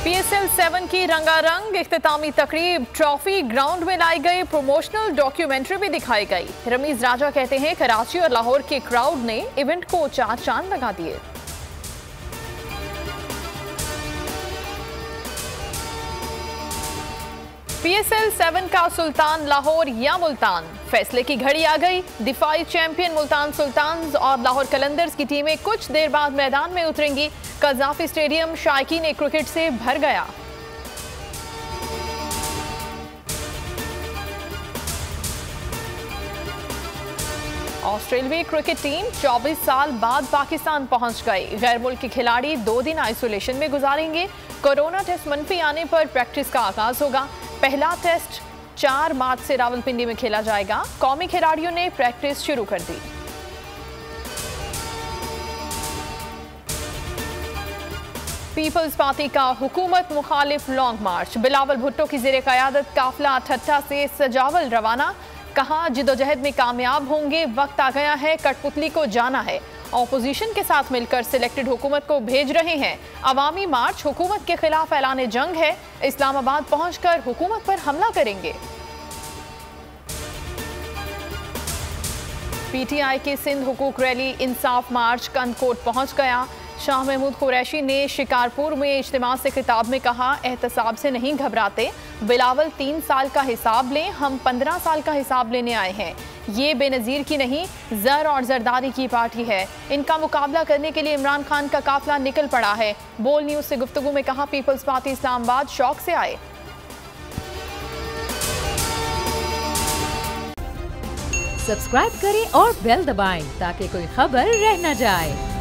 PSL 7 की रंगारंग इख्तितामी तकरीब, ट्रॉफी ग्राउंड में लाई गई, प्रमोशनल डॉक्यूमेंट्री भी दिखाई गई। रमीज राजा कहते हैं कराची और लाहौर के क्राउड ने इवेंट को चार चांद लगा दिए। PSL 7 का सुल्तान लाहौर या मुल्तान, फैसले की घड़ी आ गई। दिफाई चैंपियन मुल्तान सुल्तान्स और लाहौर कलंदर्स की टीमें कुछ देर बाद मैदान में उतरेंगी। कज़ाफी स्टेडियम शायकीन क्रिकेट से भर गया। ऑस्ट्रेलियाई क्रिकेट टीम 24 साल बाद पाकिस्तान पहुंच गई। गैर मुल्की खिलाड़ी 2 दिन आइसोलेशन में गुजारेंगे। कोरोना टेस्ट मनफी आने पर प्रैक्टिस का आगाज होगा। पहला टेस्ट 4 मार्च से रावलपिंडी में खेला जाएगा। कौमी खिलाड़ियों ने प्रैक्टिस शुरू कर दी। पीपल्स पार्टी का हुकूमत मुखालिफ लॉन्ग मार्च, बिलावल भुट्टो की ज़ेरे क़यादत काफिला ठट्टा से सजावल रवाना। कहा जिदोजहद में कामयाब होंगे, वक्त आ गया है, कठपुतली को जाना है। ऑपोजिशन के साथ मिलकर सिलेक्टेड हुकूमत को भेज रहे हैं। अवामी मार्च हुकूमत के खिलाफ ऐलान जंग है। इस्लामाबाद पहुंचकर हुकूमत पर हमला करेंगे। PTI की सिंध हुकूक रैली इंसाफ मार्च कंदकोट पहुंच गया। शाह महमूद कुरैशी ने शिकारपुर में इज्तिमा से खिताब में कहा, एहतसाब से नहीं घबराते। बिलावल 3 साल का हिसाब लें, हम 15 साल का हिसाब लेने आए हैं। ये बेनज़ीर की नहीं, जर और जरदारी की पार्टी है। इनका मुकाबला करने के लिए इमरान खान का काफिला निकल पड़ा है। बोल न्यूज़ से गुफ्तगू में कहा, पीपल्स पार्टी इस्लामाबाद शौक से आए। सब्सक्राइब करें और बेल दबाएं ताकि कोई खबर रह न जाए।